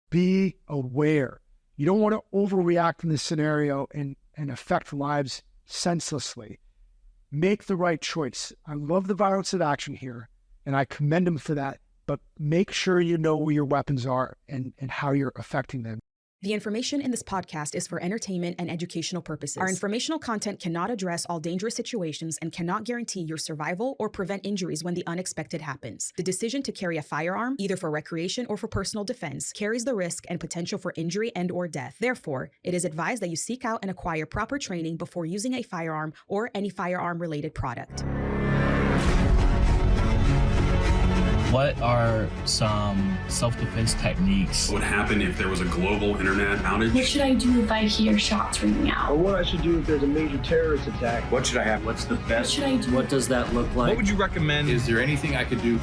be aware. You don't want to overreact in this scenario and affect lives senselessly. Make the right choice. I love the violence of action here, and I commend them for that, but make sure you know where your weapons are and how you're affecting them. The information in this podcast is for entertainment and educational purposes. Our informational content cannot address all dangerous situations and cannot guarantee your survival or prevent injuries when the unexpected happens. The decision to carry a firearm, either for recreation or for personal defense, carries the risk and potential for injury and or death. Therefore, it is advised that you seek out and acquire proper training before using a firearm or any firearm-related product. What are some self-defense techniques? What would happen if there was a global internet outage? What should I do if I hear shots ringing out? Or what I should do if there's a major terrorist attack? What should I have? What's the best? What should I do? What does that look like? What would you recommend? Is there anything I could do?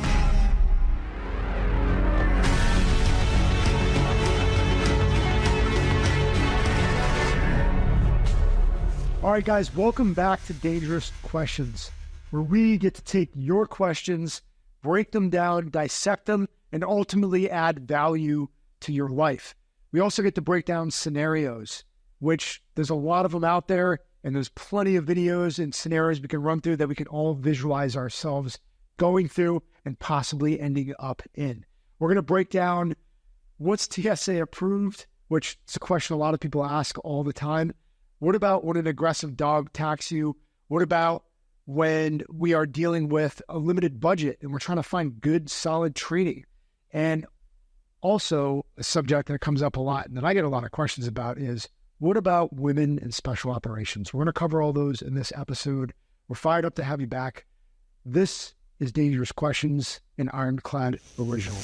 All right, guys, welcome back to Dangerous Questions, where we get to take your questions, break them down, dissect them, and ultimately add value to your life. We also get to break down scenarios, which there's a lot of them out there, and there's plenty of videos and scenarios we can run through that we can all visualize ourselves going through and possibly ending up in. We're going to break down what's TSA approved, which is a question a lot of people ask all the time. What about when an aggressive dog attacks you? What about when we are dealing with a limited budget and we're trying to find good, solid training? And also a subject that comes up a lot and that I get a lot of questions about is, what about women in special operations? We're going to cover all those in this episode. We're fired up to have you back. This is Dangerous Questions, an Ironclad original.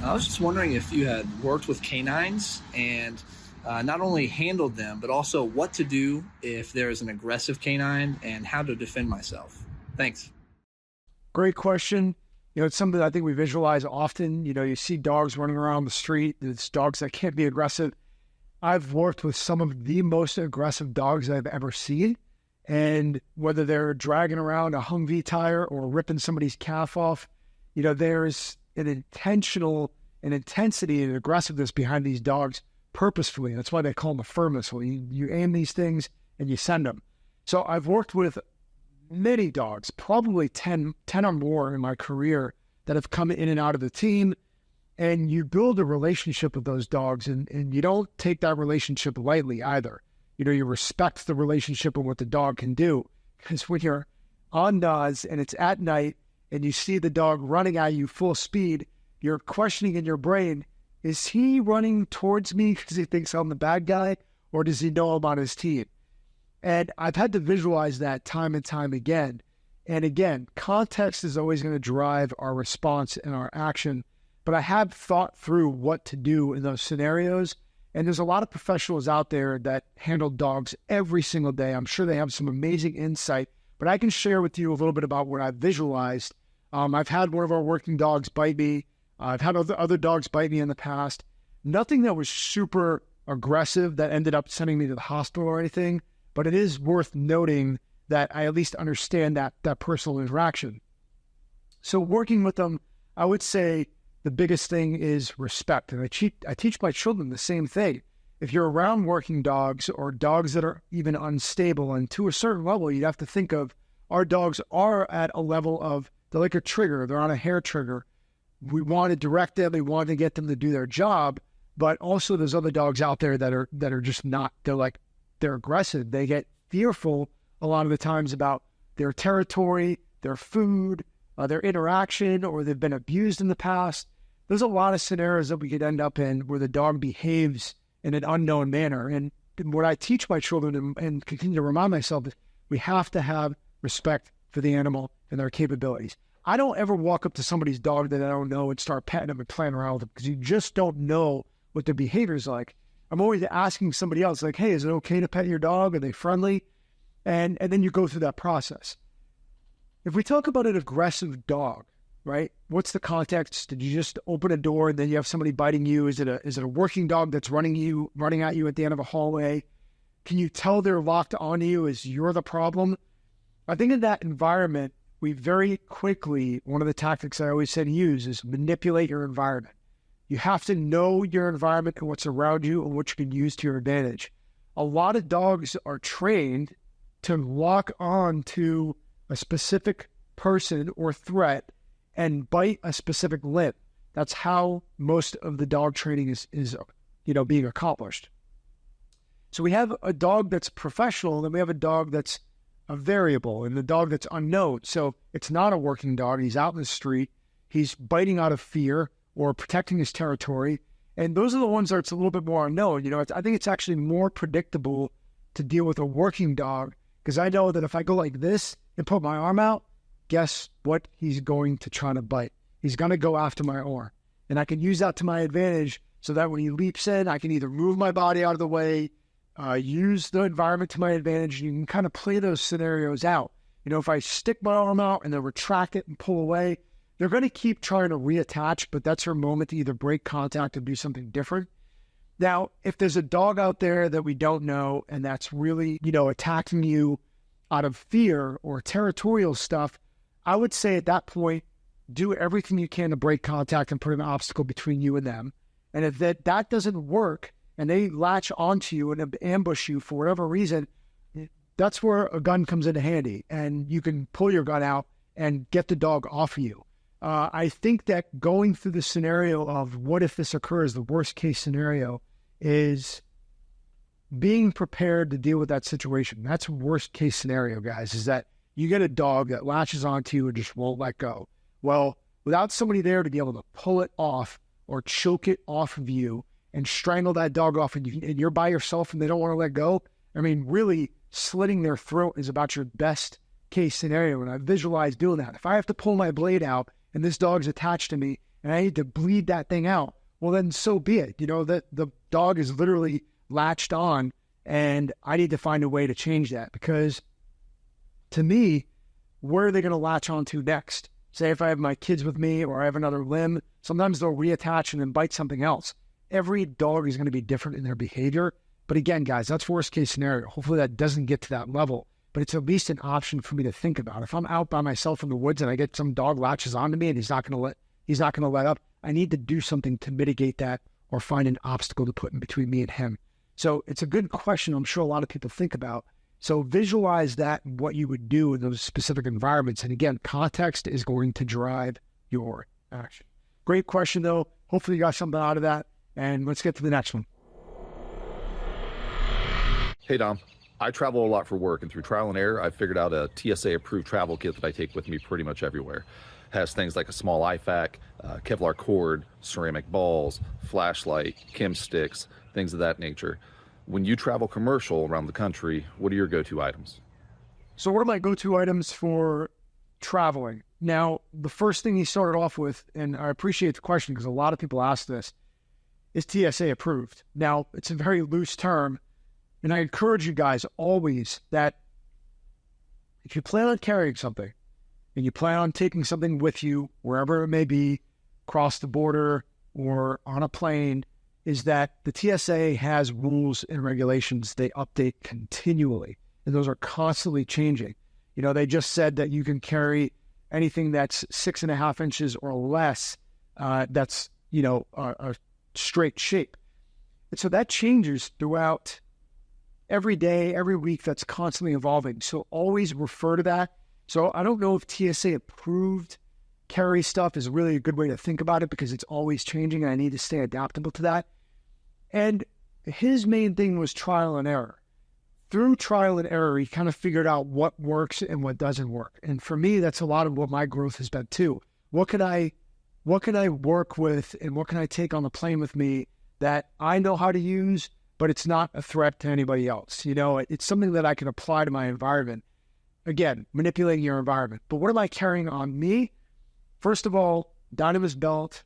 I was just wondering if you had worked with canines and not only handled them, but also what to do if there is an aggressive canine and how to defend myself. Thanks. Great question. You know, it's something that I think we visualize often. You know, you see dogs running around the street. It's dogs that can't be aggressive. I've worked with some of the most aggressive dogs I've ever seen. And whether they're dragging around a Humvee tire or ripping somebody's calf off, you know, there's an intensity and aggressiveness behind these dogs purposefully. That's why they call them a fur missile. You aim these things and you send them. So I've worked with many dogs, probably 10 or more in my career, that have come in and out of the team. And you build a relationship with those dogs, and you don't take that relationship lightly either. You know, you respect the relationship and what the dog can do. Because when you're on NOS and it's at night and you see the dog running at you full speed, you're questioning in your brain, is he running towards me because he thinks I'm the bad guy, or does he know I'm on his team? And I've had to visualize that time and time again. And again, context is always going to drive our response and our action. But I have thought through what to do in those scenarios. And there's a lot of professionals out there that handle dogs every single day. I'm sure they have some amazing insight. But I can share with you a little bit about what I've visualized. I've had one of our working dogs bite me. I've had other dogs bite me in the past. Nothing that was super aggressive that ended up sending me to the hospital or anything, but it is worth noting that I at least understand that personal interaction. So working with them, I would say the biggest thing is respect. And I teach my children the same thing. If you're around working dogs or dogs that are even unstable, and to a certain level, you'd have to think of our dogs are at a level of, they're like a trigger, they're on a hair trigger. We want to direct them, we want to get them to do their job, but also there's other dogs out there that are just not, they're aggressive. They get fearful a lot of the times about their territory, their food, their interaction, or they've been abused in the past. There's a lot of scenarios that we could end up in where the dog behaves in an unknown manner. And what I teach my children and continue to remind myself is we have to have respect for the animal and their capabilities. I don't ever walk up to somebody's dog that I don't know and start petting them and playing around with them, because you just don't know what their behavior is like. I'm always asking somebody else, like, hey, is it okay to pet your dog? Are they friendly? And then you go through that process. If we talk about an aggressive dog, right? What's the context? Did you just open a door and then you have somebody biting you? Is it a working dog that's running at you at the end of a hallway? Can you tell they're locked onto you as you're the problem? I think in that environment, we very quickly, one of the tactics I always say to use is manipulate your environment. You have to know your environment and what's around you and what you can use to your advantage. A lot of dogs are trained to lock on to a specific person or threat and bite a specific limb. That's how most of the dog training is being accomplished. So we have a dog that's professional, and then we have a dog that's a variable, and the dog that's unknown. So it's not a working dog. He's out in the street. He's biting out of fear or protecting his territory. And those are the ones that it's a little bit more unknown. I think it's actually more predictable to deal with a working dog, because I know that if I go like this and put my arm out, guess what he's going to try to bite? He's going to go after my arm. And I can use that to my advantage so that when he leaps in, I can either move my body out of the way, use the environment to my advantage. You can kind of play those scenarios out. If I stick my arm out and then retract it and pull away, they're going to keep trying to reattach, but that's their moment to either break contact and do something different. Now, if there's a dog out there that we don't know and that's really, attacking you out of fear or territorial stuff, I would say at that point, do everything you can to break contact and put an obstacle between you and them. And if that doesn't work and they latch onto you and ambush you for whatever reason, that's where a gun comes into handy, and you can pull your gun out and get the dog off of you. I think that going through the scenario of what if this occurs, the worst case scenario, is being prepared to deal with that situation. That's worst case scenario, guys, is that you get a dog that latches onto you and just won't let go. Well, without somebody there to be able to pull it off or choke it off of you and strangle that dog off, and you're by yourself and they don't want to let go, really slitting their throat is about your best case scenario. And I visualize doing that. If I have to pull my blade out and this dog's attached to me and I need to bleed that thing out, well, then so be it. That the dog is literally latched on, and I need to find a way to change that, because to me, where are they going to latch onto next? Say if I have my kids with me or I have another limb, sometimes they'll reattach and then bite something else. Every dog is going to be different in their behavior. But again, guys, that's worst case scenario. Hopefully that doesn't get to that level, but it's at least an option for me to think about. If I'm out by myself in the woods and I get some dog latches onto me and he's not going to let up, I need to do something to mitigate that or find an obstacle to put in between me and him. So it's a good question I'm sure a lot of people think about. So visualize that and what you would do in those specific environments. And again, context is going to drive your action. Great question, though. Hopefully you got something out of that. And let's get to the next one. Hey, Dom. I travel a lot for work, and through trial and error, I've figured out a TSA-approved travel kit that I take with me pretty much everywhere. Has things like a small IFAK, Kevlar cord, ceramic balls, flashlight, chem sticks, things of that nature. When you travel commercial around the country, what are your go-to items? So what are my go-to items for traveling? Now, the first thing he started off with, and I appreciate the question because a lot of people ask this, is TSA approved. Now, it's a very loose term, and I encourage you guys always that if you plan on carrying something and you plan on taking something with you, wherever it may be, across the border or on a plane, is that the TSA has rules and regulations they update continually, and those are constantly changing. They just said that you can carry anything that's 6.5 inches or less, that's, a straight shape. And so that changes throughout every day, every week. That's constantly evolving. So always refer to that. So I don't know if TSA approved carry stuff is really a good way to think about it, because it's always changing and I need to stay adaptable to that. And his main thing was trial and error. Through trial and error, he kind of figured out what works and what doesn't work. And for me, that's a lot of what my growth has been too. What can I work with and what can I take on the plane with me that I know how to use, but it's not a threat to anybody else? It's something that I can apply to my environment. Again, manipulating your environment. But what am I carrying on me? First of all, Dynamis belt,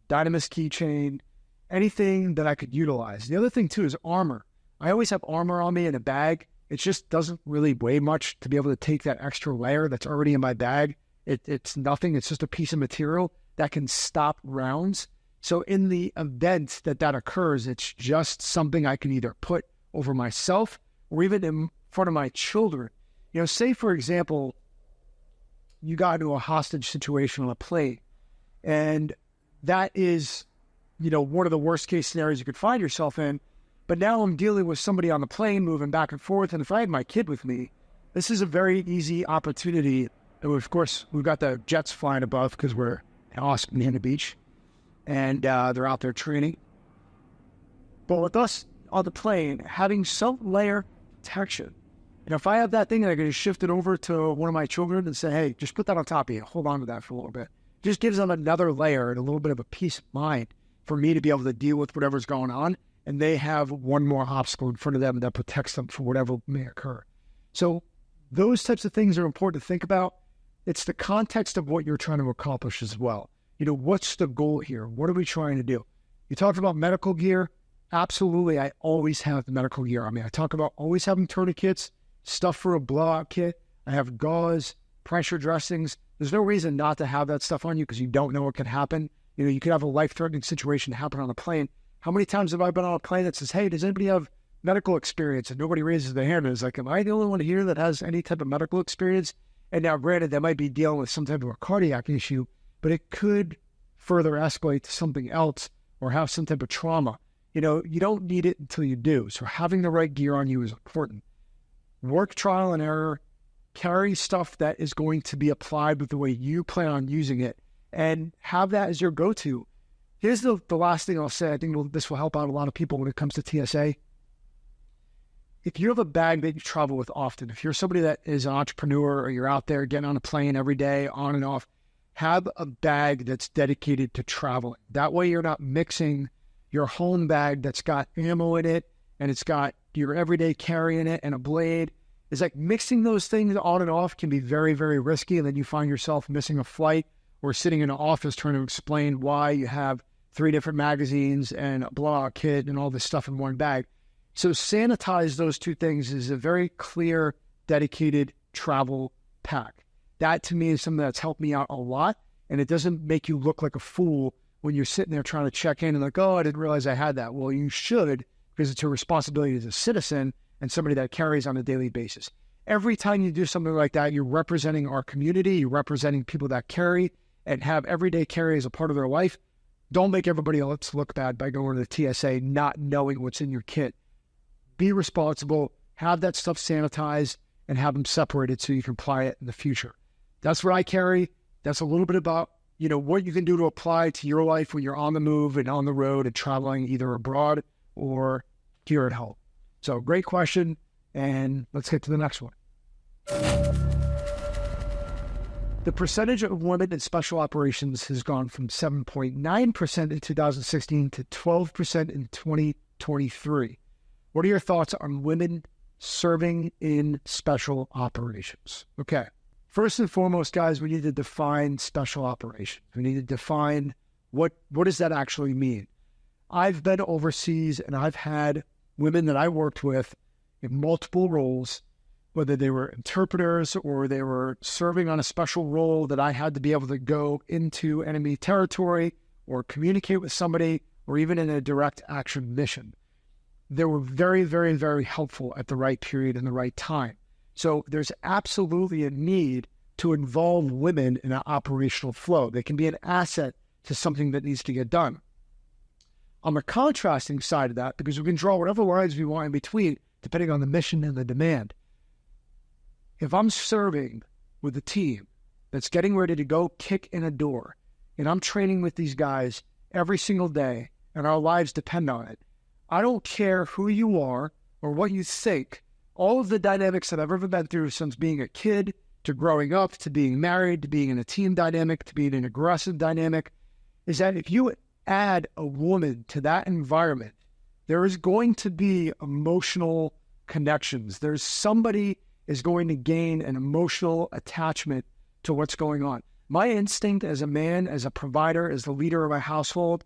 Dynamis keychain, anything that I could utilize. The other thing too is armor. I always have armor on me in a bag. It just doesn't really weigh much to be able to take that extra layer that's already in my bag. It's nothing. It's just a piece of material that can stop rounds. So in the event that occurs, it's just something I can either put over myself or even in front of my children. Say, for example, you got into a hostage situation on a plane. And that is, one of the worst case scenarios you could find yourself in. But now I'm dealing with somebody on the plane moving back and forth. And if I had my kid with me, this is a very easy opportunity. And of course, we've got the jets flying above because we're in Austin, Manhattan Beach. And they're out there training. But with us on the plane, having some layer of protection. And if I have that thing and I can just shift it over to one of my children and say, hey, just put that on top of you. Hold on to that for a little bit. Just gives them another layer and a little bit of a peace of mind for me to be able to deal with whatever's going on. And they have one more obstacle in front of them that protects them for whatever may occur. So those types of things are important to think about. It's the context of what you're trying to accomplish as well. What's the goal here? What are we trying to do? You talked about medical gear. Absolutely, I always have the medical gear on me. I talk about always having tourniquets, stuff for a blowout kit. I have gauze, pressure dressings. There's no reason not to have that stuff on you because you don't know what can happen. You could have a life-threatening situation happen on a plane. How many times have I been on a plane that says, hey, does anybody have medical experience? And nobody raises their hand. And it's like, am I the only one here that has any type of medical experience? And now, granted, they might be dealing with some type of a cardiac issue, but it could further escalate to something else or have some type of trauma. You don't need it until you do. So having the right gear on you is important. Work trial and error. Carry stuff that is going to be applied with the way you plan on using it, and have that as your go-to. Here's the last thing I'll say. I think this will help out a lot of people when it comes to TSA. If you have a bag that you travel with often, if you're somebody that is an entrepreneur or you're out there getting on a plane every day, on and off, have a bag that's dedicated to traveling. That way you're not mixing your home bag that's got ammo in it and it's got your everyday carry in it and a blade. It's like mixing those things on and off can be very, very risky. And then you find yourself missing a flight or sitting in an office trying to explain why you have 3 different magazines and a blowout kit and all this stuff in one bag. So sanitize those 2 things is a very clear, dedicated travel pack. That to me is something that's helped me out a lot. And it doesn't make you look like a fool when you're sitting there trying to check in and like, oh, I didn't realize I had that. Well, you should, because it's your responsibility as a citizen and somebody that carries on a daily basis. Every time you do something like that, you're representing our community, you're representing people that carry and have everyday carry as a part of their life. Don't make everybody else look bad by going to the TSA not knowing what's in your kit. Be responsible, have that stuff sanitized, and have them separated so you can apply it in the future. That's what I carry. That's a little bit about, what you can do to apply to your life when you're on the move and on the road and traveling either abroad or here at home. So great question, and let's get to the next one. The percentage of women in special operations has gone from 7.9% in 2016 to 12% in 2023. What are your thoughts on women serving in special operations? Okay. First and foremost, guys, we need to define special operations. We need to define what does that actually mean. I've been overseas and I've had women that I worked with in multiple roles, whether they were interpreters or they were serving on a special role that I had to be able to go into enemy territory or communicate with somebody or even in a direct action mission. They were very, very, very helpful at the right period and the right time. So there's absolutely a need to involve women in an operational flow. They can be an asset to something that needs to get done. On the contrasting side of that, because we can draw whatever lines we want in between, depending on the mission and the demand. If I'm serving with a team that's getting ready to go kick in a door, and I'm training with these guys every single day, and our lives depend on it, I don't care who you are or what you think. All of the dynamics that I've ever been through since being a kid to growing up, to being married, to being in a team dynamic, to being in an aggressive dynamic, is that if you add a woman to that environment, there is going to be emotional connections. There's somebody is going to gain an emotional attachment to what's going on. My instinct as a man, as a provider, as the leader of my household,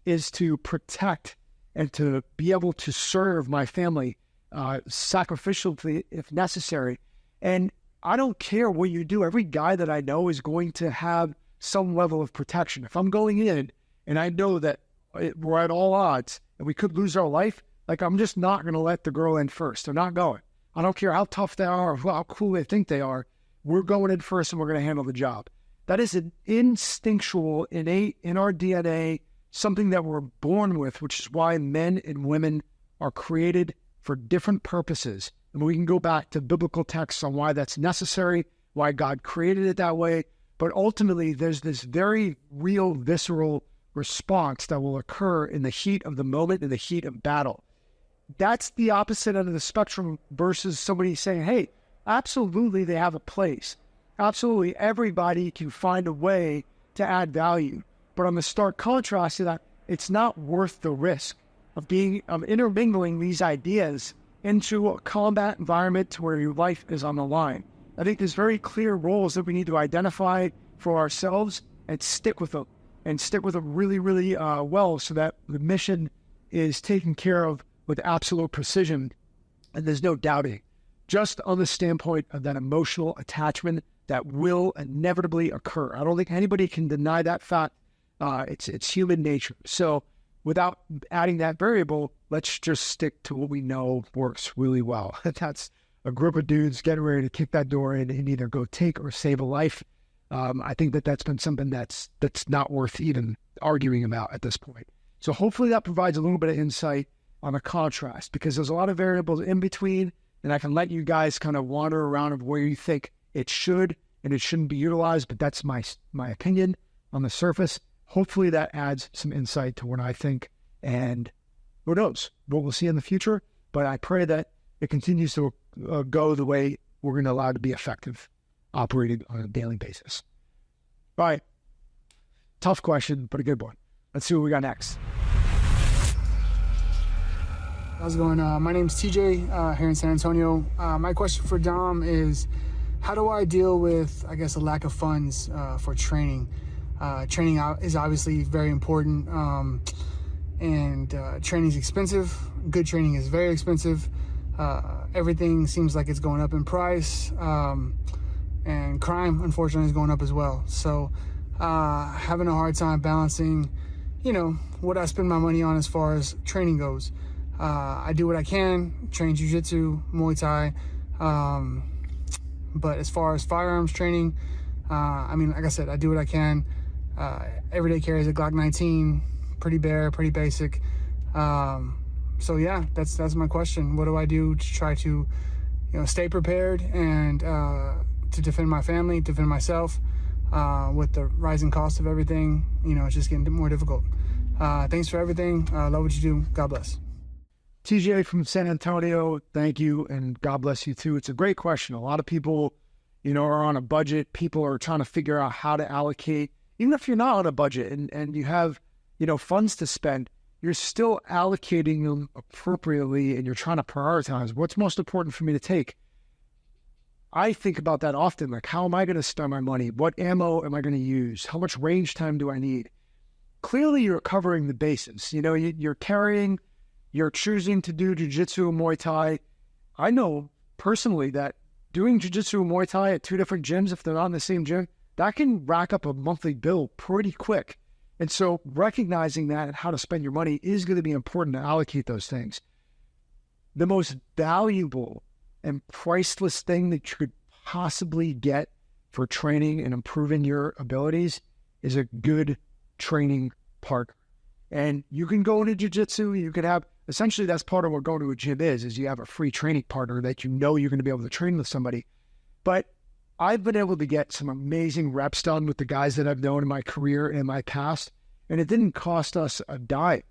is to protect and to be able to serve my family sacrificially if necessary. And I don't care what you do. Every guy that I know is going to have some level of protection. If I'm going in and I know that we're at all odds and we could lose our life, like I'm just not going to let the girl in first. They're not going. I don't care how tough they are or how cool they think they are. we're going in first and we're going to handle the job. That is an instinctual, innate in our DNA, something that we're born with, which is why men and women are created for different purposes. And we can go back to biblical texts on why that's necessary, why God created it that way. But ultimately, there's this very real, visceral response that will occur in the heat of the moment, in the heat of battle. That's the opposite end of the spectrum versus somebody saying, hey, absolutely, they have a place. Absolutely, everybody can find a way to add value. But on the stark contrast to that, it's not worth the risk of intermingling these ideas into a combat environment where your life is on the line. I think there's very clear roles that we need to identify for ourselves and stick with them. And stick with them really, really well so that the mission is taken care of with absolute precision. And there's no doubting. Just on the standpoint of that emotional attachment that will inevitably occur. I don't think anybody can deny that fact. It's human nature. So without adding that variable, let's just stick to what we know works really well. That's a group of dudes getting ready to kick that door in and either go take or save a life. I think that's been something that's not worth even arguing about at this point. So hopefully that provides a little bit of insight on a contrast, because there's a lot of variables in between, and I can let you guys kind of wander around of where you think it should and it shouldn't be utilized, but that's my opinion on the surface. Hopefully that adds some insight to what I think, and who knows what we'll see in the future, but I pray that it continues to go the way we're going to allow it to be effective operating on a daily basis. All right. Tough question, but a good one. Let's see what we got next. How's it going? My name's TJ here in San Antonio. My question for Dom is, how do I deal with, I guess, a lack of funds for training? Training is obviously very important, and training is expensive. Good training is very expensive. Everything seems like it's going up in price, and crime, unfortunately, is going up as well. So having a hard time balancing, what I spend my money on as far as training goes. I do what I can, train jiu-jitsu, Muay Thai, but as far as firearms training, like I said, I do what I can. Everyday carry is a Glock 19, pretty bare, pretty basic. So yeah, that's my question. What do I do to try to, stay prepared and to defend my family, defend myself? With the rising cost of everything, it's just getting more difficult. Thanks for everything. Love what you do. God bless. TJ from San Antonio, thank you, and God bless you too. It's a great question. A lot of people, are on a budget. People are trying to figure out how to allocate. Even if you're not on a budget and you have, funds to spend, you're still allocating them appropriately and you're trying to prioritize what's most important for me to take. I think about that often, like, how am I going to spend my money? What ammo am I going to use? How much range time do I need? Clearly, you're covering the bases. You're carrying, you're choosing to do jiu-jitsu and Muay Thai. I know personally that doing jiu-jitsu and Muay Thai at two different gyms, if they're not in the same gym, that can rack up a monthly bill pretty quick. And so recognizing that and how to spend your money is going to be important to allocate those things. The most valuable and priceless thing that you could possibly get for training and improving your abilities is a good training partner. And you can go into jiu-jitsu, you could have, essentially that's part of what going to a gym is you have a free training partner that you're going to be able to train with somebody. But I've been able to get some amazing reps done with the guys that I've known in my career and in my past, and it didn't cost us a dime.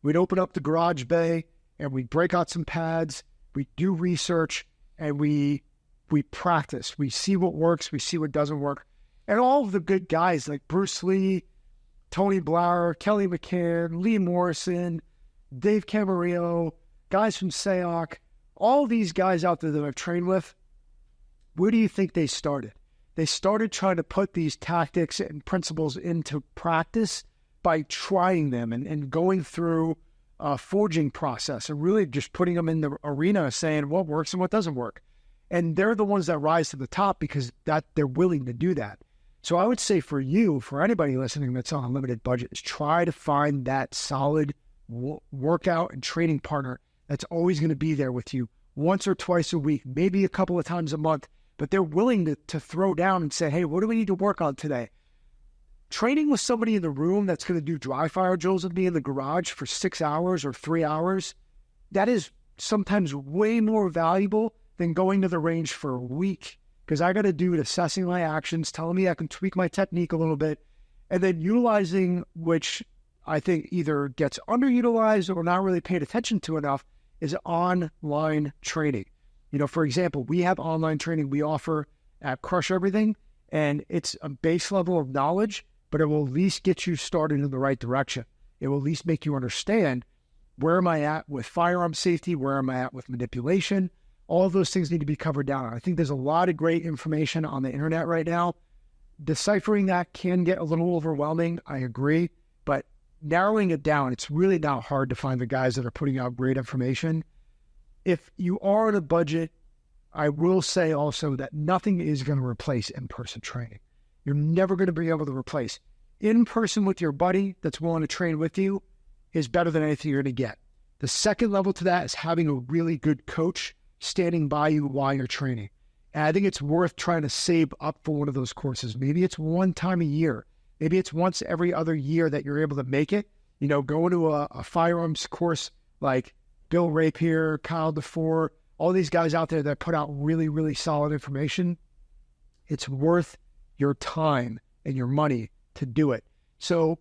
We'd open up the garage bay and we'd break out some pads, we do research, and we practice. We see what works, we see what doesn't work. And all of the good guys like Bruce Lee, Tony Blair, Kelly McCann, Lee Morrison, Dave Camarillo, guys from SEOC, all these guys out there that I've trained with, where do you think they started? They started trying to put these tactics and principles into practice by trying them and going through a forging process and really just putting them in the arena saying what works and what doesn't work. And they're the ones that rise to the top because that they're willing to do that. So I would say for you, for anybody listening that's on a limited budget, is try to find that solid workout and training partner that's always going to be there with you once or twice a week, maybe a couple of times a month, but they're willing to throw down and say, hey, what do we need to work on today? Training with somebody in the room that's going to do dry fire drills with me in the garage for 6 hours or 3 hours, that is sometimes way more valuable than going to the range for a week, because I got to do it assessing my actions, telling me I can tweak my technique a little bit, and then utilizing, which I think either gets underutilized or not really paid attention to enough, is online training. You know, for example, we have online training we offer at Crush Everything, and it's a base level of knowledge, but it will at least get you started in the right direction. It will at least make you understand, where am I at with firearm safety? Where am I at with manipulation? All of those things need to be covered down. I think there's a lot of great information on the internet right now. Deciphering that can get a little overwhelming, I agree, but narrowing it down, it's really not hard to find the guys that are putting out great information. If you are on a budget, I will say also that nothing is going to replace in-person training. You're never going to be able to replace. In-person with your buddy that's willing to train with you is better than anything you're going to get. The second level to that is having a really good coach standing by you while you're training. And I think it's worth trying to save up for one of those courses. Maybe it's one time a year. Maybe it's once every other year that you're able to make it. You know, go to a firearms course like Bill Rapier, Kyle DeFore, all these guys out there that put out really, really solid information. It's worth your time and your money to do it. So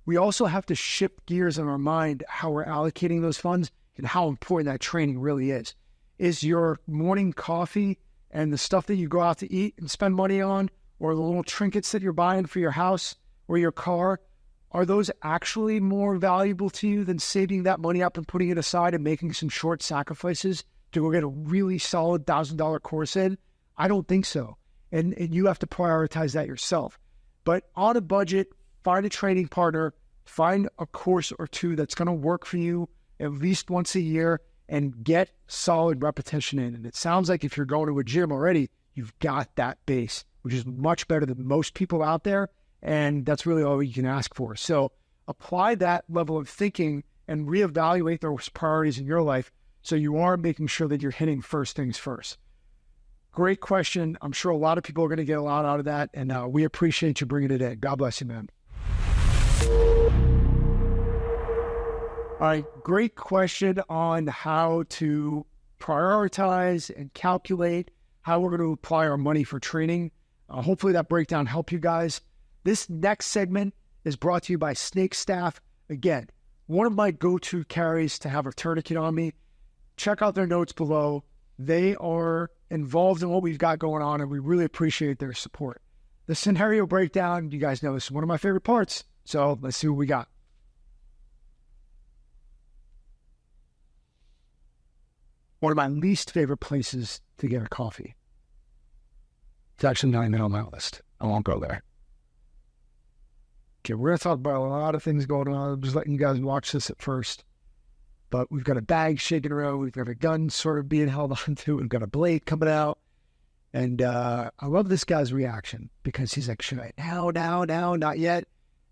we also have to shift gears in our mind how we're allocating those funds and how important that training really is. Is your morning coffee and the stuff that you go out to eat and spend money on, or the little trinkets that you're buying for your house or your car, are those actually more valuable to you than saving that money up and putting it aside and making some short sacrifices to go get a really solid $1,000 course in? I don't think so. And you have to prioritize that yourself. But on a budget, find a training partner, find a course or two that's going to work for you at least once a year, and get solid repetition in. And it sounds like if you're going to a gym already, you've got that base, which is much better than most people out there. And that's really all you can ask for. So apply that level of thinking and reevaluate those priorities in your life so you are making sure that you're hitting first things first. Great question. I'm sure a lot of people are going to get a lot out of that. And we appreciate you bringing it in. God bless you, man. All right, great question on how to prioritize and calculate how we're going to apply our money for training. Hopefully that breakdown helped you guys. This next segment is brought to you by Snake Staff. Again, one of my go-to carries to have a tourniquet on me. Check out their notes below. They are involved in what we've got going on, and we really appreciate their support. The scenario breakdown, you guys know this is one of my favorite parts. So let's see what we got. One of my least favorite places to get a coffee. It's actually not even on my list. I won't go there. Okay, we're going to talk about a lot of things going on. I'm just letting you guys watch this at first. But we've got a bag shaking around. We've got a gun sort of being held onto. We've got a blade coming out. And I love this guy's reaction because he's like, should I? No, not yet.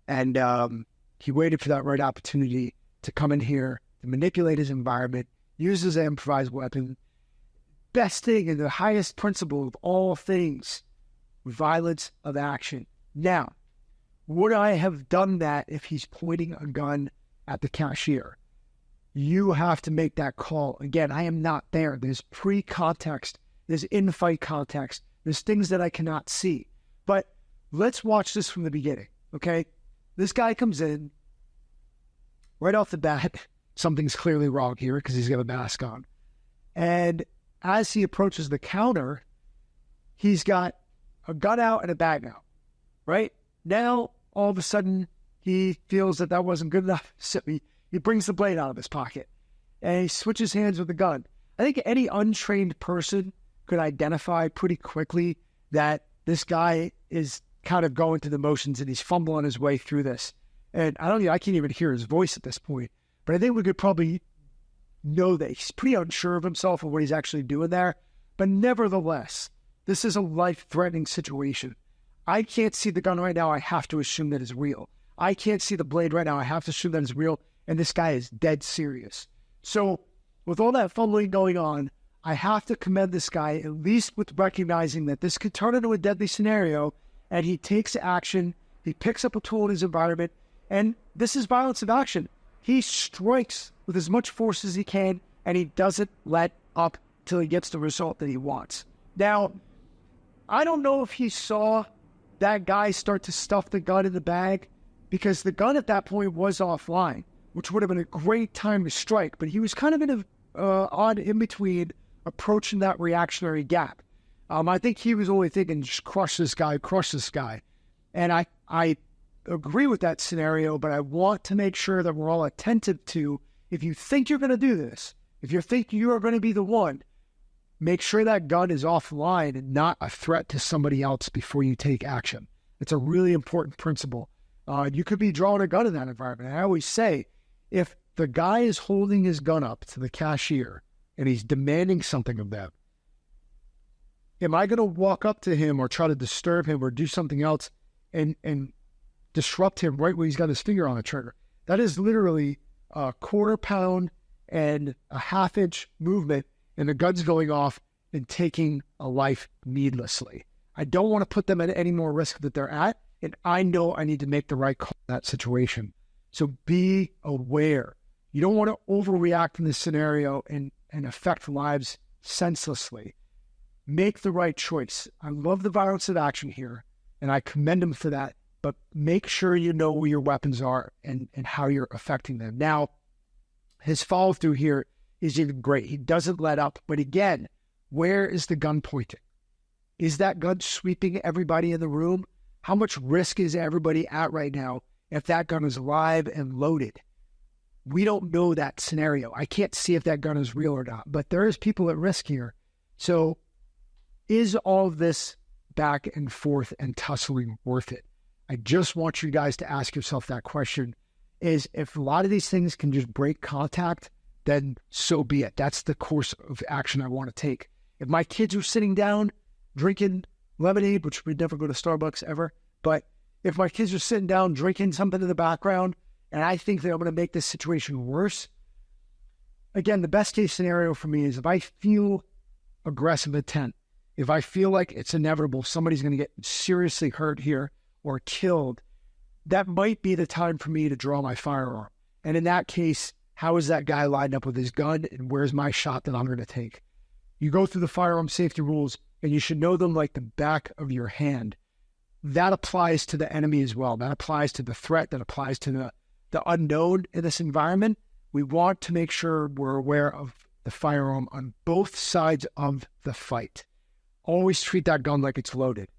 And he waited for that right opportunity to come in here, to manipulate his environment, use his improvised weapon. Best thing and the highest principle of all things, violence of action. Now, would I have done that if he's pointing a gun at the cashier? You have to make that call. Again, I am not there. There's pre-context. There's in-fight context. There's things that I cannot see. But let's watch this from the beginning, okay? This guy comes in. Right off the bat, something's clearly wrong here because he's got a mask on. And as he approaches the counter, he's got a gun out and a bag out, right? Now, all of a sudden, he feels that wasn't good enough. So he brings the blade out of his pocket and he switches hands with the gun. I think any untrained person could identify pretty quickly that this guy is kind of going through the motions and he's fumbling his way through this. And I can't even hear his voice at this point, but I think we could probably know that he's pretty unsure of himself and what he's actually doing there. But nevertheless, this is a life-threatening situation. I can't see the gun right now. I have to assume that it's real. I can't see the blade right now. I have to assume that it's real. And this guy is dead serious. So with all that fumbling going on, I have to commend this guy, at least with recognizing that this could turn into a deadly scenario, and he takes action, he picks up a tool in his environment, and this is violence of action. He strikes with as much force as he can, and he doesn't let up till he gets the result that he wants. Now, I don't know if he saw that guy start to stuff the gun in the bag, because the gun at that point was offline, which would have been a great time to strike, but he was kind of in an odd in-between, approaching that reactionary gap. I think he was only thinking, just crush this guy. And I agree with that scenario, but I want to make sure that we're all attentive to, if you think you're going to do this, if you think you are going to be the one, make sure that gun is offline and not a threat to somebody else before you take action. It's a really important principle. You could be drawing a gun in that environment. I always say, if the guy is holding his gun up to the cashier and he's demanding something of them, am I going to walk up to him or try to disturb him or do something else and disrupt him right where he's got his finger on the trigger? That is literally a quarter pound and a half-inch movement, and the gun's going off and taking a life needlessly. I don't want to put them at any more risk that they're at, and I know I need to make the right call in that situation. So be aware. You don't want to overreact in this scenario and affect lives senselessly. Make the right choice. I love the violence of action here, and I commend him for that, but make sure you know where your weapons are and how you're affecting them. Now, his follow-through here is even great. He doesn't let up, but again, where is the gun pointing? Is that gun sweeping everybody in the room? How much risk is everybody at right now if that gun is live and loaded? We don't know that scenario. I can't see if that gun is real or not, but there is people at risk here. So is all of this back and forth and tussling worth it? I just want you guys to ask yourself that question. Is if a lot of these things can just break contact, then so be it. That's the course of action I want to take. If my kids are sitting down drinking lemonade, which we'd never go to Starbucks ever, but if my kids are sitting down drinking something in the background and I think that I'm going to make this situation worse, again, the best case scenario for me is if I feel aggressive intent, if I feel like it's inevitable, somebody's going to get seriously hurt here or killed, that might be the time for me to draw my firearm. And in that case, how is that guy lined up with his gun, and where's my shot that I'm going to take? You go through the firearm safety rules, and you should know them like the back of your hand. That applies to the enemy as well. That applies to the threat. That applies to the unknown in this environment. We want to make sure we're aware of the firearm on both sides of the fight. Always treat that gun like it's loaded.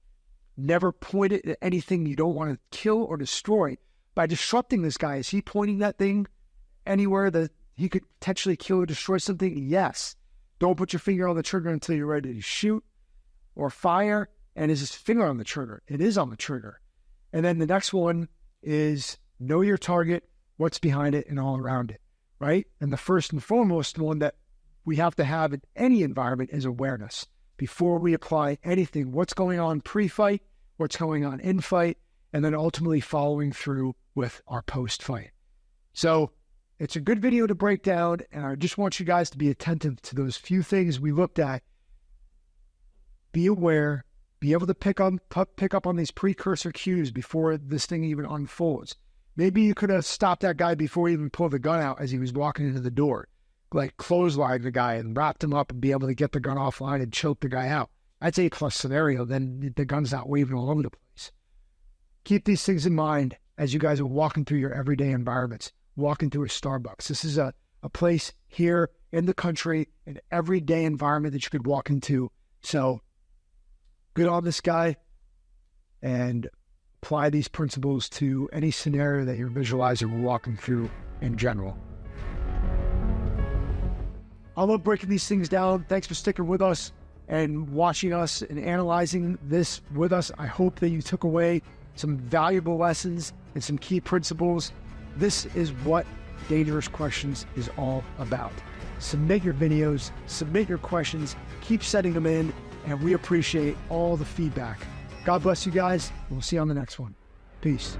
Never point it at anything you don't want to kill or destroy. By disrupting this guy, is he pointing that thing anywhere that he could potentially kill or destroy something? Yes. Don't put your finger on the trigger until you're ready to shoot or fire. And is his finger on the trigger? It is on the trigger. And then the next one is know your target, what's behind it, and all around it, right? And the first and foremost one that we have to have in any environment is awareness. Before we apply anything, what's going on pre-fight, what's going on in-fight, and then ultimately following through with our post-fight. So it's a good video to break down, and I just want you guys to be attentive to those few things we looked at. Be aware, be able to pick up on these precursor cues before this thing even unfolds. Maybe you could have stopped that guy before he even pulled the gun out as he was walking into the door, like clothesline the guy and wrapped him up and be able to get the gun offline and choke the guy out. That's A+ scenario. Then the gun's not waving all over the place. Keep these things in mind as you guys are walking through your everyday environments, walking through a Starbucks. This is a place here in the country, an everyday environment that you could walk into. So good on this guy, and apply these principles to any scenario that you're visualizing or walking through in general. I love breaking these things down. Thanks for sticking with us and watching us and analyzing this with us. I hope that you took away some valuable lessons and some key principles. This is what Dangerous Questions is all about. Submit your videos, submit your questions, keep sending them in, and we appreciate all the feedback. God bless you guys, and we'll see you on the next one. Peace.